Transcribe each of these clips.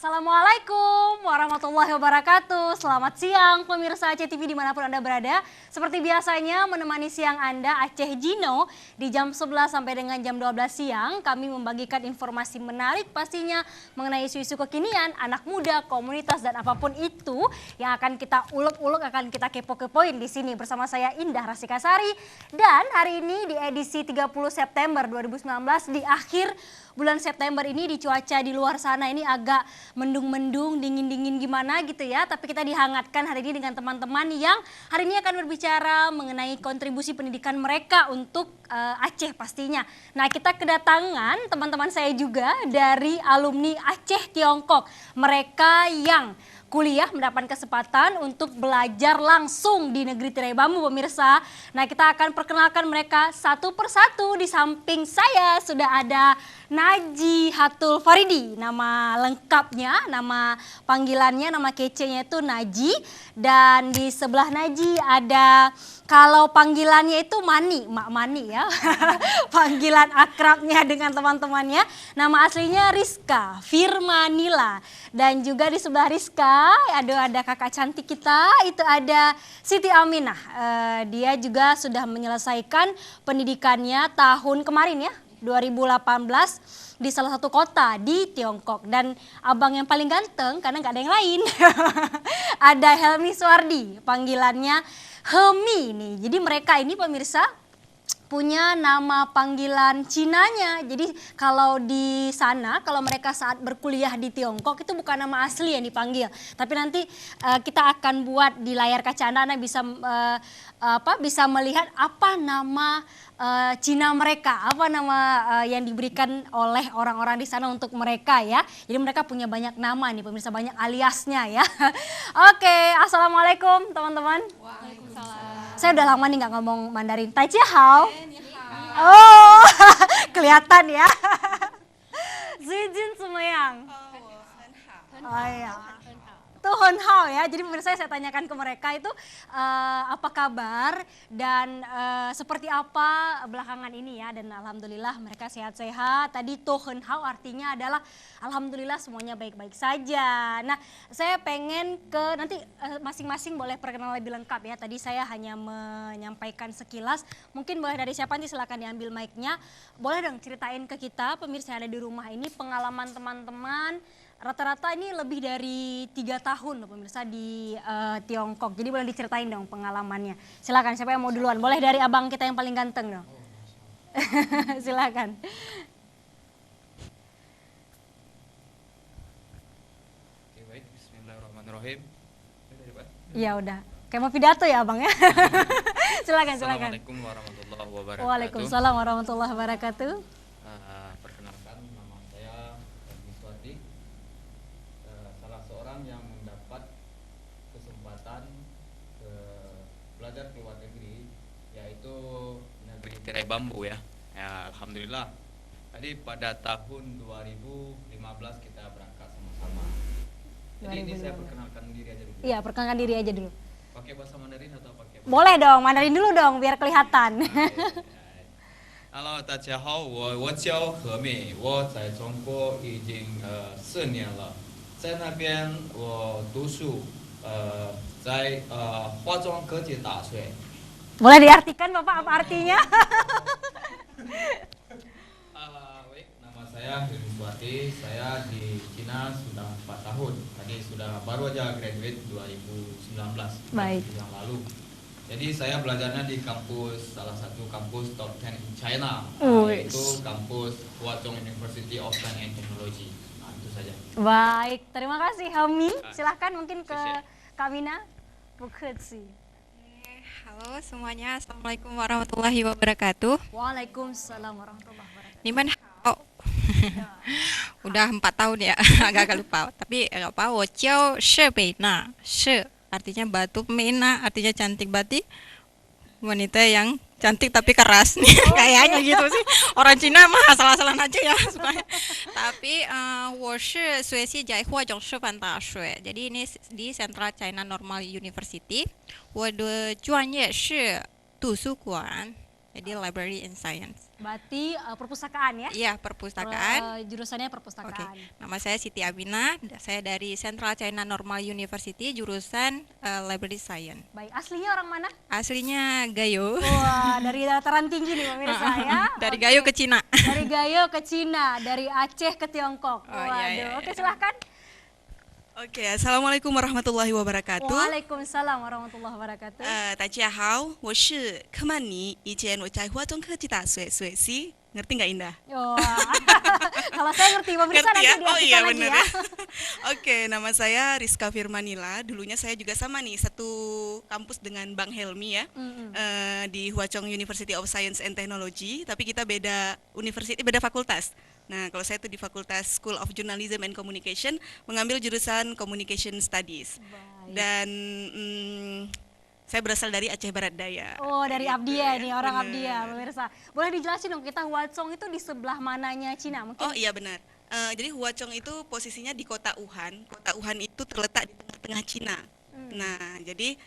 Assalamualaikum warahmatullahi wabarakatuh. Selamat siang pemirsa Aceh TV dimanapun Anda berada. Seperti biasanya menemani siang Anda Aceh Jino di jam 11 sampai dengan jam 12 siang. Kami membagikan informasi menarik pastinya mengenai isu-isu kekinian, anak muda, komunitas dan apapun itu yang akan kita ulek-ulek, akan kita kepo-kepoin di sini bersama saya Indah Rasikasari. Dan hari ini di edisi 30 September 2019 di akhir bulan September ini di cuaca di luar sana ini agak mendung-mendung, dingin-dingin gimana gitu ya. Tapi kita dihangatkan hari ini dengan teman-teman yang hari ini akan berbicara mengenai kontribusi pendidikan mereka untuk Aceh pastinya. Nah, kita kedatangan teman-teman saya juga dari alumni Aceh Tiongkok. Mereka yang kuliah mendapat kesempatan untuk belajar langsung di negeri tirai bambu pemirsa. Nah, kita akan perkenalkan mereka satu persatu. Di samping saya sudah ada Naji Hatul Faridi, nama lengkapnya, nama panggilannya, nama kece-nya itu Naji. Dan di sebelah Naji ada, kalau panggilannya itu Mani, Mak Mani ya. Panggilan akrabnya dengan teman-temannya. Nama aslinya Rizka Firmanila. Dan juga di sebelah Rizka ada kakak cantik kita, itu ada Siti Aminah. Dia juga sudah menyelesaikan pendidikannya tahun kemarin ya, 2018 di salah satu kota di Tiongkok. Dan abang yang paling ganteng karena nggak ada yang lain ada Helmi Suardi, panggilannya Hemi nih. Jadi mereka ini pemirsa punya nama panggilan Cinanya. Jadi kalau di sana, kalau mereka saat berkuliah di Tiongkok itu bukan nama asli yang dipanggil. Tapi nanti kita akan buat di layar kaca Anda bisa bisa melihat apa nama Cina mereka, apa nama yang diberikan oleh orang-orang di sana untuk mereka ya. Jadi mereka punya banyak nama nih pemirsa, banyak aliasnya ya. Oke, assalamualaikum teman-teman. Waalaikumsalam. Saya udah lama nih nggak ngomong Mandarin. Taijihao. Oh, kelihatan ya. Zijin Sumeyang. Oh iya. Itu Honhao ya. Jadi pemirsa saya tanyakan ke mereka itu apa kabar dan seperti apa belakangan ini ya. Dan alhamdulillah mereka sehat-sehat. Tadi To Honhao artinya adalah alhamdulillah semuanya baik-baik saja. Nah, saya pengen ke nanti masing-masing boleh perkenalan lebih lengkap ya. Tadi saya hanya menyampaikan sekilas. Mungkin boleh dari siapa nanti silakan diambil mic-nya. Boleh dong ceritain ke kita pemirsa yang ada di rumah ini pengalaman teman-teman. Rata-rata ini lebih dari 3 tahun loh pemirsa di Tiongkok. Jadi boleh diceritain dong pengalamannya. Silakan siapa yang mau duluan? Boleh dari abang kita yang paling ganteng dong. Silakan. Oke, baik, bismillahirrahmanirrahim. Iya udah. Kayak mau pidato ya abang ya. Silakan. Assalamualaikum warahmatullahi wabarakatuh. Waalaikumsalam warahmatullahi wabarakatuh. Perkenalkan, nama saya Helmi Suardi. Salah seorang yang mendapat kesempatan belajar ke luar negeri, yaitu negeri tirai bambu ya. Alhamdulillah. Tadi pada tahun 2015 kita berangkat sama-sama. Jadi ini saya perkenalkan diri aja dulu. Iya, perkenalkan diri aja dulu. Pakai bahasa Mandarin atau pakai bahasa? Boleh dong, Mandarin dulu dong biar kelihatan. Hello， 大家好，我叫何美，我在中国已经4年了，在那边我读书，在化妆科技大学。 Boleh diartikan Bapak apa artinya? Baik, nama saya Helmi Suardi, saya di Cina sudah 4 tahun, tadi sudah baru aja graduate 2019 Baik. yang lalu. Jadi saya belajarnya di kampus, salah satu kampus top 10 in China, yaitu kampus Huazhong University of Science and Technology. Nah, itu saja. Baik, terima kasih Helmi. Silahkan mungkin ke Kamina. Buketsi. Halo semuanya, assalamualaikum warahmatullahi wabarakatuh. Waalaikumsalam warahmatullahi wabarakatuh. Niman oh. Udah 4 tahun ya, agak lupa. Tapi nggak apa, Wociao Shebena, She artinya batu, Mena artinya cantik bati, wanita yang cantik tapi keras nih. Kayaknya gitu sih. Orang Cina mah salah-salah aja ya supaya. Tapi 我是学习在化妆师范大学. Jadi ini di Central China Normal University. 我的专业是图书馆 Jadi library and science. Berarti perpustakaan ya? Iya, perpustakaan. Jurusannya Oke, perpustakaan. nama saya Siti Abina, saya dari Central China Normal University, jurusan Library Science. Baik, aslinya orang mana? Aslinya Gayo. Wah, dari dataran tinggi nih pemirsa ya. Dari Oke. Gayo ke Cina. Dari Gayo ke Cina, dari Aceh ke Tiongkok. Oh, Waduh, iya, iya, oke iya. silahkan. OK， assalamualaikum warahmatullahi wabarakatuh。 Waalaikumsalam warahmatullahi wabarakatuh. 大家好，我是柯曼妮，以前我在华中科技大学学习，ngerti nggak Indah? Wah, kalau saya ngerti pemirsa Ngerti nanti ya? Oh iya diartikan lagi bener ya. ya. Oke, nama saya Rizka Firmanila. Dulunya saya juga sama nih, satu kampus dengan Bang Helmi ya. Di Hwa Chong University of Science and Technology, tapi kita beda university, beda fakultas. Nah, kalau saya itu di Fakultas School of Journalism and Communication, mengambil jurusan Communication Studies. Baik. Dan saya berasal dari Aceh Barat Daya. Oh, dari Gitu Abdia ya, nih, orang bener. Abdia pemirsa. Boleh dijelasin dong, kita Hwa Chong itu di sebelah mananya Cina? Mungkin Oh iya benar. Jadi Hwa Chong itu posisinya di kota Wuhan. Kota Wuhan itu terletak di tengah-tengah Cina. Nah, jadi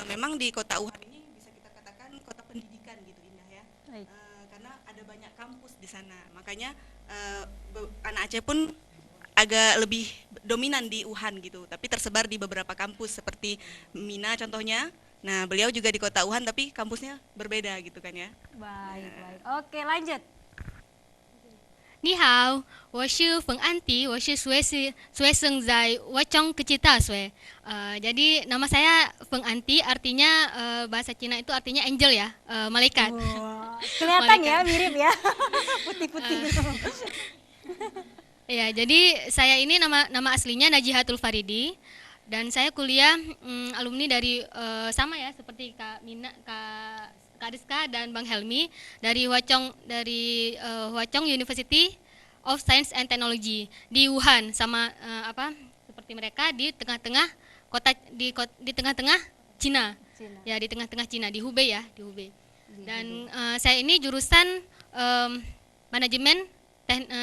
memang di kota Wuhan ini bisa kita katakan kota pendidikan gitu Indah ya. Baik. Karena ada banyak kampus di sana. Makanya anak Aceh pun agak lebih dominan di Wuhan gitu. Tapi tersebar di beberapa kampus seperti Mina contohnya. Nah, beliau juga di kota Wuhan tapi kampusnya berbeda gitu kan ya. Baik, baik. Oke, lanjut. 你好，我是冯安迪，我是学生在Hwa Chong Kecil Dasyue. Jadi nama saya Feng Anti, artinya bahasa Cina itu artinya angel ya, malaikat. Wah, kelihatan ya, Malaikat. mirip ya. Putih-putih gitu. Ya, jadi saya ini nama aslinya Najihatul Faridi dan saya kuliah alumni dari sama ya seperti Kak Mina, Kak Rizka dan Bang Helmi dari Hwa Chong University of Science and Technology di Wuhan sama seperti mereka di tengah-tengah di tengah-tengah Cina. Cina. Ya, di tengah-tengah Cina di Hubei ya, di Hubei. Dan saya ini jurusan manajemen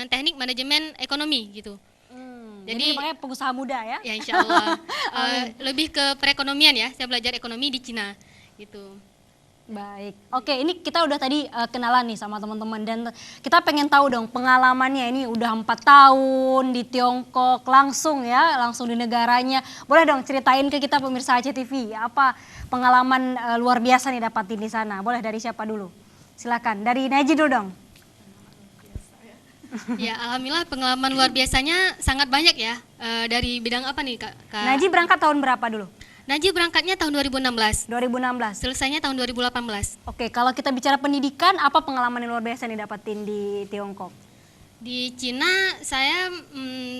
teknik manajemen ekonomi gitu. Jadi Jadi- makanya pengusaha muda ya. Ya insya Allah lebih ke perekonomian ya. Saya belajar ekonomi di Cina gitu. Baik, oke ini kita udah tadi kenalan nih sama teman-teman dan kita pengen tahu dong pengalamannya ini udah 4 tahun di Tiongkok langsung di negaranya. Boleh dong ceritain ke kita pemirsa Aceh TV apa pengalaman luar biasa nih dapatin di sana. Boleh dari siapa dulu? Silakan, dari Najib dulu dong. Ya alhamdulillah pengalaman luar biasanya sangat banyak ya. Dari bidang apa nih Kak? Najib berangkat tahun berapa dulu? Najib berangkatnya tahun 2016. 2016. Selesainya tahun 2018. Oke, kalau kita bicara pendidikan, apa pengalaman yang luar biasa nih dapatin di Tiongkok? Di Cina saya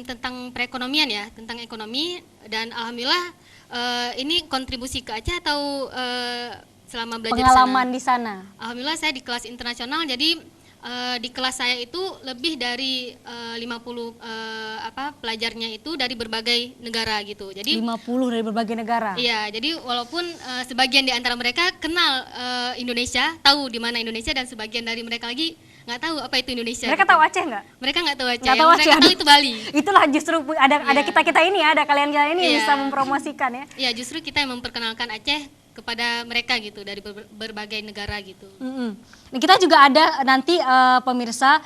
tentang perekonomian ya, tentang ekonomi dan alhamdulillah ini kontribusi ke Aceh atau selama belajar Pengalaman di sana? di sana. Alhamdulillah saya di kelas internasional jadi di kelas saya itu lebih dari 50 pelajarnya itu dari berbagai negara gitu. Jadi 50 dari berbagai negara. iya, jadi walaupun sebagian di antara mereka kenal Indonesia, tahu di mana Indonesia dan sebagian dari mereka lagi nggak tahu apa itu Indonesia. Mereka gitu. tahu Aceh nggak? Mereka nggak tahu Aceh. Nggak tahu Yang mereka Aceh. tahu itu Bali. Itulah justru ada Iya. kita ini ya, ada kalian-kalian ini yang Iya. bisa mempromosikan ya. Ya justru kita yang memperkenalkan Aceh kepada mereka gitu dari berbagai negara gitu. Nah, kita juga ada nanti pemirsa,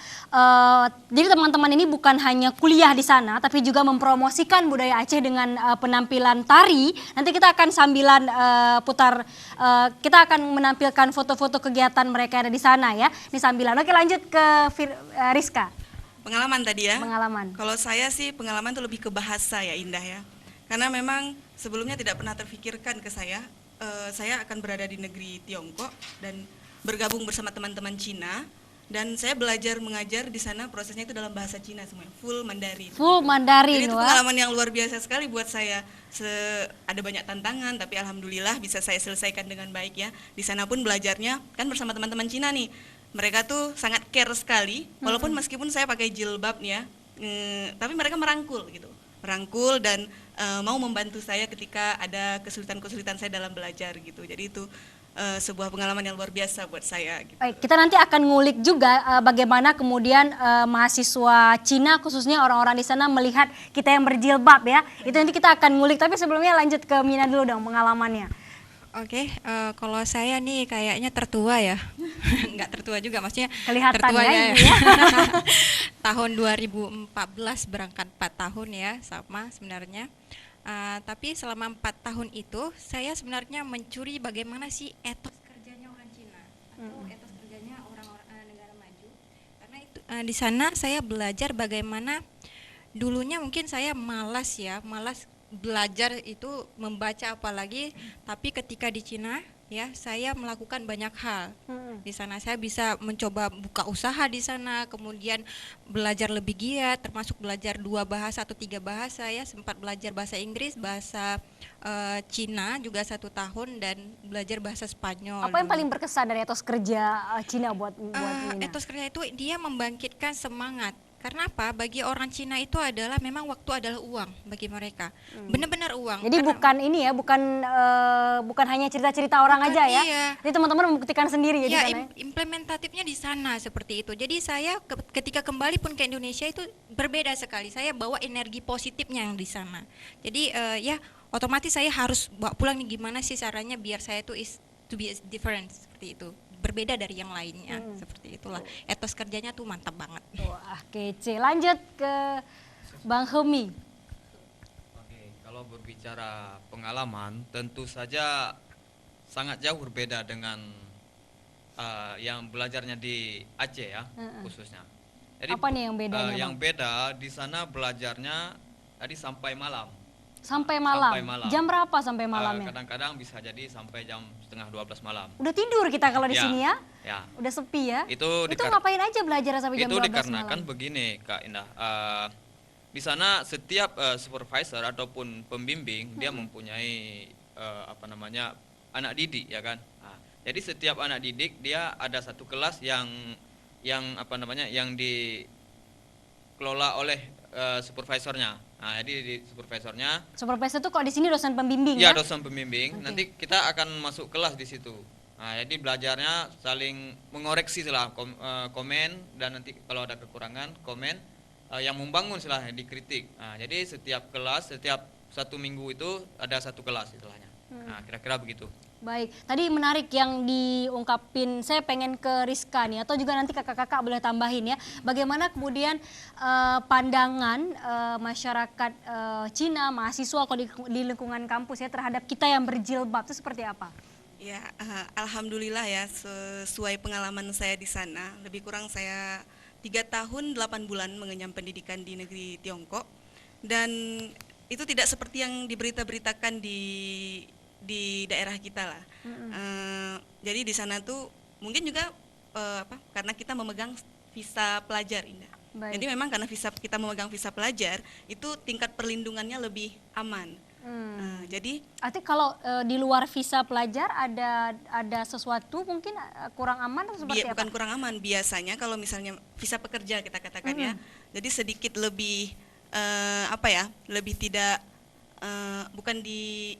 jadi teman-teman ini bukan hanya kuliah di sana, tapi juga mempromosikan budaya Aceh dengan penampilan tari. Nanti kita akan sambilan kita akan menampilkan foto-foto kegiatan mereka yang ada di sana ya. Ini sambilan. Oke lanjut ke Rizka, Pengalaman tadi ya. pengalaman. Kalau saya sih pengalaman itu lebih ke bahasa ya Indah ya. Karena memang sebelumnya tidak pernah terfikirkan ke saya akan berada di negeri Tiongkok dan bergabung bersama teman-teman Cina. Dan saya belajar mengajar di sana prosesnya itu dalam bahasa Cina semuanya, full Mandarin. Full Mandarin, Jadi itu wah. pengalaman yang luar biasa sekali buat saya. Ada banyak tantangan tapi alhamdulillah bisa saya selesaikan dengan baik ya. Di sana pun belajarnya kan bersama teman-teman Cina nih. Mereka tuh sangat care sekali walaupun meskipun saya pakai jilbab nih ya. Tapi mereka merangkul gitu. Merangkul dan mau membantu saya ketika ada kesulitan-kesulitan saya dalam belajar gitu. Jadi itu sebuah pengalaman yang luar biasa buat saya gitu. Baik, kita nanti akan ngulik juga bagaimana kemudian mahasiswa Cina khususnya orang-orang di sana melihat kita yang berjilbab ya. Itu nanti kita akan ngulik, tapi sebelumnya lanjut ke Mina dulu dong pengalamannya. Oke, kalau saya nih kayaknya tertua ya. Nggak tertua juga, maksudnya Kelihatan tertua ya, ya. Ibu ya. Tahun 2014 berangkat 4 tahun ya, sama sebenarnya. Tapi selama 4 tahun itu saya sebenarnya mencuri bagaimana sih etos kerjanya orang Cina atau etos kerjanya orang-orang negara maju. Karena itu di sana saya belajar bagaimana dulunya mungkin saya malas ya, malas belajar itu membaca apalagi, tapi ketika di Cina ya saya melakukan banyak hal. Di sana saya bisa mencoba buka usaha di sana, kemudian belajar lebih giat, termasuk belajar 2 bahasa atau 3 bahasa ya, sempat belajar bahasa Inggris, bahasa Cina juga 1 tahun, dan belajar bahasa Spanyol. Apa yang dulu. paling berkesan dari etos kerja Cina buat Nina? Etos kerja itu dia membangkitkan semangat. Karena apa? Bagi orang Cina itu adalah memang waktu adalah uang bagi mereka. Benar-benar uang. Jadi Karena- bukan ini ya, bukan hanya cerita-cerita orang Bukan, aja ya. iya. Jadi teman-teman membuktikan sendiri ya di Ya, sana. implementatifnya di sana seperti itu. Jadi saya ketika kembali pun ke Indonesia itu berbeda sekali. Saya bawa energi positifnya yang di sana. Jadi ya otomatis saya harus bawa pulang nih, gimana sih caranya biar saya itu to be different seperti itu. Berbeda dari yang lainnya seperti itulah. Etos kerjanya tuh mantap banget. Wah, kece. Lanjut ke Bang Hemi. Oke, kalau berbicara pengalaman, tentu saja sangat jauh berbeda dengan yang belajarnya di Aceh ya, khususnya. Apa nih yang bedanya, Yang Bang? beda di sana belajarnya tadi sampai malam. Sampai malam. Sampai malam. Jam berapa sampai malamnya? Kadang-kadang bisa jadi sampai jam setengah 12 malam. Udah tidur kita kalau di Ya, sini ya. Ya, Udah sepi ya. itu ngapain aja belajar sampai jam itu 12 dikarenakan malam? begini Kak Indah. Di sana setiap supervisor ataupun pembimbing dia mempunyai anak didik ya kan. Nah, jadi setiap anak didik dia ada satu kelas yang yang dikelola oleh supervisornya. Nah, jadi di supervisornya Supervisor tuh kalau di sini dosen pembimbing ya ya? dosen pembimbing. Oke. Nanti kita akan masuk kelas di situ. Nah, jadi belajarnya saling mengoreksi komen, dan nanti kalau ada kekurangan komen yang membangun dikritik. Nah, jadi setiap kelas, setiap 1 minggu itu ada 1 kelas istilahnya. Nah, kira-kira begitu. Baik, tadi menarik yang diungkapin, saya pengen ke Rizka nih, atau juga nanti kakak-kakak boleh tambahin ya, bagaimana kemudian pandangan masyarakat Cina, mahasiswa kalau di lingkungan kampus ya terhadap kita yang berjilbab itu seperti apa? Ya, alhamdulillah ya, sesuai pengalaman saya di sana, lebih kurang saya 3 tahun 8 bulan mengenyam pendidikan di negeri Tiongkok, dan itu tidak seperti yang diberita-beritakan di daerah kita lah. Jadi di sana tuh mungkin juga karena kita memegang visa pelajar, Indah. Baik. Jadi memang karena kita memegang visa pelajar, itu tingkat perlindungannya lebih aman. Jadi Artinya kalau di luar visa pelajar ada sesuatu mungkin kurang aman atau seperti apa? bukan kurang aman, biasanya kalau misalnya visa pekerja kita katakan ya, jadi sedikit lebih lebih tidak bukan di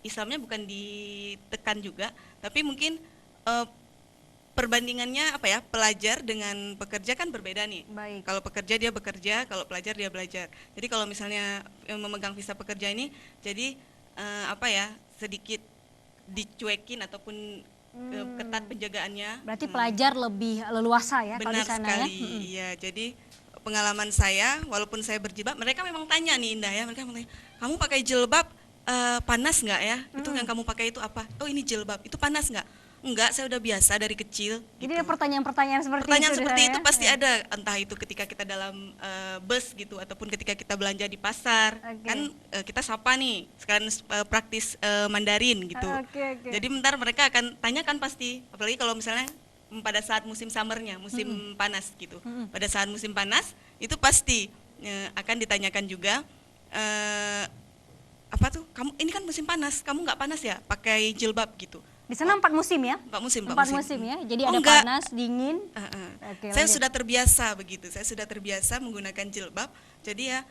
Islamnya bukan ditekan juga, tapi mungkin perbandingannya pelajar dengan pekerja kan berbeda nih. Baik. Kalau pekerja dia bekerja, kalau pelajar dia belajar. Jadi kalau misalnya yang memegang visa pekerja ini, jadi sedikit dicuekin ataupun ketat penjagaannya. Berarti pelajar lebih leluasa ya kalau di Benar sana sekali, ya? iya. Jadi pengalaman saya, walaupun saya berjilbab, mereka memang tanya nih, Indah ya, mereka memang tanya, kamu pakai jilbab panas nggak ya? Itu yang kamu pakai itu apa? Oh, ini jilbab, itu panas nggak? Enggak, saya udah biasa dari kecil. Jadi ada pertanyaan-pertanyaan seperti Pertanyaan itu seperti ya? itu pasti ada, entah itu ketika kita dalam bus gitu, ataupun ketika kita belanja di pasar. Oke. Kan kita sapa nih, sekarang praktis Mandarin gitu. Oke. Jadi bentar mereka akan tanyakan pasti, apalagi kalau misalnya pada saat musim summernya, musim panas gitu. Pada saat musim panas itu pasti akan ditanyakan juga, kamu ini kan musim panas, kamu nggak panas ya pakai jilbab gitu. Di sana 4 musim ya? 4 musim, 4 musim ya. Jadi Oh, ada enggak. panas, dingin. Oke, Saya lanjut. sudah terbiasa begitu. Saya sudah terbiasa menggunakan jilbab. Jadi ya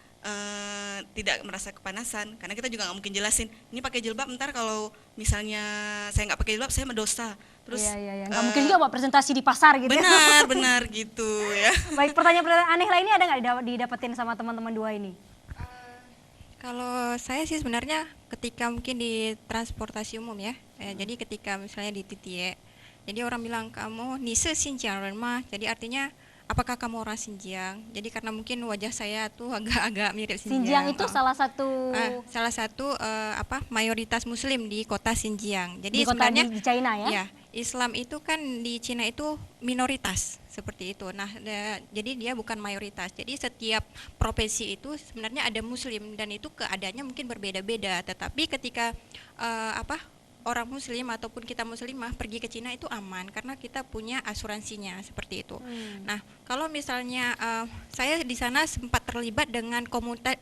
tidak merasa kepanasan. Karena kita juga nggak mungkin jelasin. Ini pakai jilbab. Ntar kalau misalnya saya nggak pakai jilbab, saya mendosa. Terus Iya. Nggak mungkin juga buat presentasi di pasar gitu ya. benar gitu ya. Baik, pertanyaan-pertanyaan aneh lainnya ada nggak didapetin sama teman-teman 2 ini? Kalau saya sih sebenarnya ketika mungkin di transportasi umum ya, Jadi ketika misalnya di Titie, jadi orang bilang kamu Nise Xinjiang mah, jadi artinya apakah kamu orang Xinjiang? Jadi karena mungkin wajah saya tuh agak-agak mirip Xinjiang Xinjiang. itu salah satu Salah satu mayoritas Muslim di kota Xinjiang. Jadi di kota sebenarnya di China ya. ya, Islam itu kan di Cina itu minoritas seperti itu. Nah, jadi dia bukan mayoritas. Jadi setiap provinsi itu sebenarnya ada Muslim dan itu keadaannya mungkin berbeda-beda. Tetapi ketika orang Muslim ataupun kita Muslimah pergi ke Cina itu aman karena kita punya asuransinya seperti itu. Nah, kalau misalnya saya di sana sempat terlibat dengan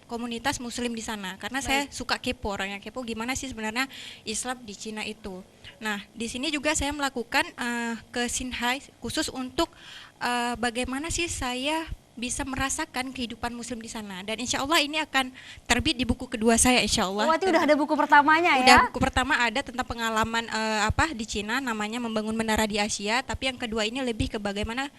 komunitas Muslim di sana karena saya suka kepo, orangnya kepo gimana sih sebenarnya Islam di Cina itu. Nah, di sini juga saya melakukan ke Xinhai khusus untuk bagaimana sih saya bisa merasakan kehidupan Muslim di sana, dan insya Allah ini akan terbit di buku kedua saya insya Allah. Berarti udah ada buku pertamanya Udah, ya? buku pertama ada tentang pengalaman di Cina, namanya Membangun Menara di Asia. Tapi yang kedua ini lebih ke bagaimana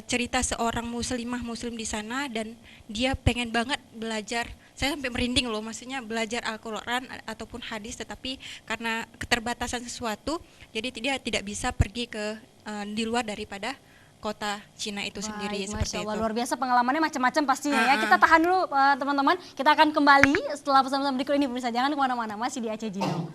cerita seorang muslimah Muslim di sana, dan dia pengen banget belajar. Saya sampai merinding loh, maksudnya belajar Al-Quran ataupun hadis, tetapi karena keterbatasan sesuatu, jadi dia tidak bisa pergi ke di luar daripada kota Cina itu sendiri. Baik, seperti Masya Allah, itu. luar biasa pengalamannya macam-macam pastinya ya. Kita tahan dulu teman-teman, kita akan kembali setelah pesan-pesan berikut ini. Pemirsa jangan kemana-mana, masih di Aceh Jino.